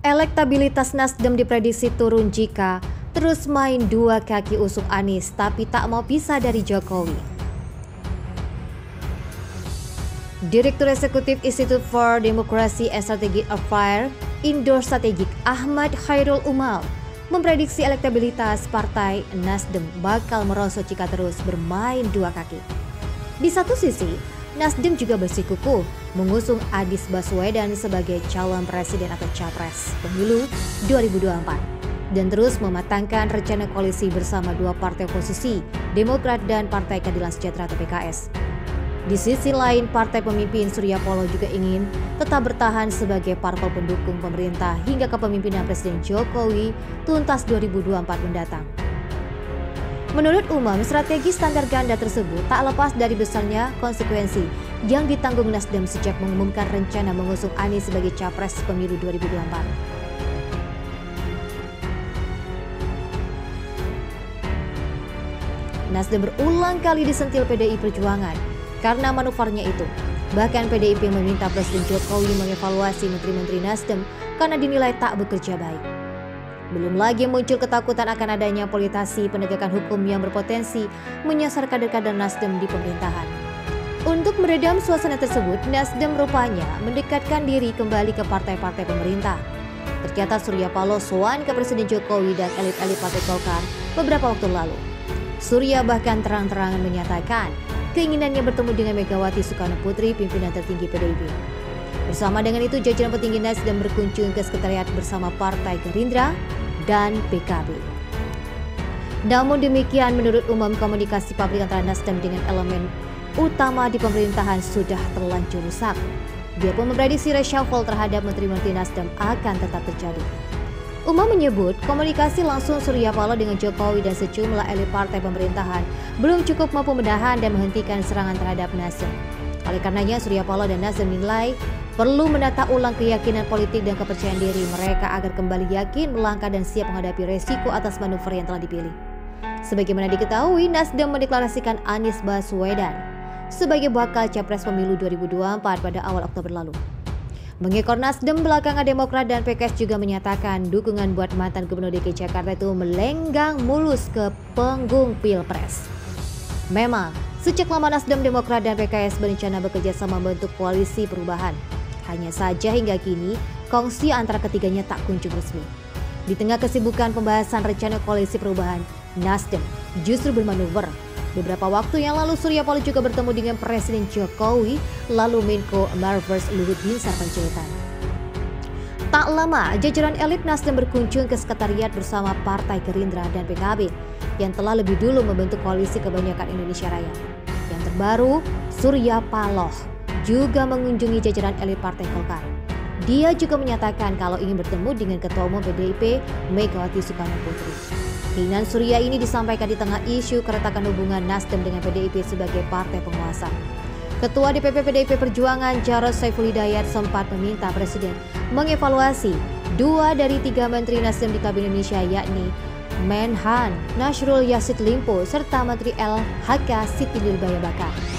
Elektabilitas Nasdem diprediksi turun jika terus main dua kaki usung Anies tapi tak mau pisah dari Jokowi. Direktur Eksekutif Institute for Democracy and Strategic Affairs Indo Strategik Ahmad Khairul Umam memprediksi elektabilitas partai Nasdem bakal merosot jika terus bermain dua kaki. Di satu sisi, Nasdem juga bersikukuh mengusung Anies Baswedan sebagai calon presiden atau capres pemilu 2024 dan terus mematangkan rencana koalisi bersama dua partai oposisi, Demokrat dan Partai Keadilan Sejahtera atau PKS. Di sisi lain, partai pemimpin Surya Paloh juga ingin tetap bertahan sebagai parpol pendukung pemerintah hingga kepemimpinan Presiden Jokowi tuntas 2024 mendatang. Menurut Umam, strategi standar ganda tersebut tak lepas dari besarnya konsekuensi yang ditanggung Nasdem sejak mengumumkan rencana mengusung Anies sebagai capres pemilu 2024. Nasdem berulang kali disentil PDI Perjuangan karena manuvernya itu. Bahkan PDIP meminta Presiden Jokowi mengevaluasi menteri-menteri Nasdem karena dinilai tak bekerja baik. Belum lagi muncul ketakutan akan adanya politisasi penegakan hukum yang berpotensi menyasar kader-kader Nasdem di pemerintahan. Untuk meredam suasana tersebut, Nasdem rupanya mendekatkan diri kembali ke partai-partai pemerintah. Ternyata Surya Paloh sowan ke Presiden Jokowi dan elit-elit Partai Golkar beberapa waktu lalu. Surya bahkan terang-terangan menyatakan keinginannya bertemu dengan Megawati Soekarno Putri, pimpinan tertinggi PDIP. Bersama dengan itu, jajaran petinggi Nasdem berkunjung ke sekretariat bersama Partai Gerindra dan PKB. Namun demikian, menurut Umam, komunikasi publik antara Nasdem dengan elemen utama di pemerintahan sudah terlanjur rusak. Dia pun memprediksi reshuffle terhadap menteri-menteri Nasdem akan tetap terjadi. Umam menyebut komunikasi langsung Surya Paloh dengan Jokowi dan sejumlah elit partai pemerintahan belum cukup mampu menahan dan menghentikan serangan terhadap Nasdem. Oleh karenanya, Surya Paloh dan Nasdem dinilai perlu menata ulang keyakinan politik dan kepercayaan diri mereka agar kembali yakin melangkah dan siap menghadapi resiko atas manuver yang telah dipilih. Sebagaimana diketahui, Nasdem mendeklarasikan Anies Baswedan sebagai bakal capres pemilu 2024 pada awal Oktober lalu. Mengekor Nasdem, belakangan Demokrat dan PKS juga menyatakan dukungan buat mantan Gubernur DKI Jakarta itu melenggang mulus ke panggung Pilpres. Memang, sejak lama Nasdem, Demokrat dan PKS berencana bekerja sama membentuk koalisi perubahan. Hanya saja hingga kini, kongsi antara ketiganya tak kunjung resmi. Di tengah kesibukan pembahasan rencana koalisi perubahan, Nasdem justru bermanuver. Beberapa waktu yang lalu, Surya Paloh juga bertemu dengan Presiden Jokowi, lalu Menko Marves Luhut Binsar Panjaitan. Tak lama, jajaran elit Nasdem berkunjung ke sekretariat bersama Partai Gerindra dan PKB yang telah lebih dulu membentuk koalisi Kebangkitan Indonesia Raya. Yang terbaru, Surya Paloh juga mengunjungi jajaran elit Partai Golkar. Dia juga menyatakan kalau ingin bertemu dengan Ketua Umum PDIP Megawati Soekarno Putri. Keinginan Surya ini disampaikan di tengah isu keretakan hubungan Nasdem dengan PDIP sebagai partai penguasa. Ketua DPP PDIP Perjuangan Jarod Saiful Hidayat sempat meminta Presiden mengevaluasi 2 dari 3 Menteri Nasdem di Kabinet Indonesia, yakni Menhan Nasrul Yassin Limpo serta Menteri LHK Siti Nurbaya Bakar.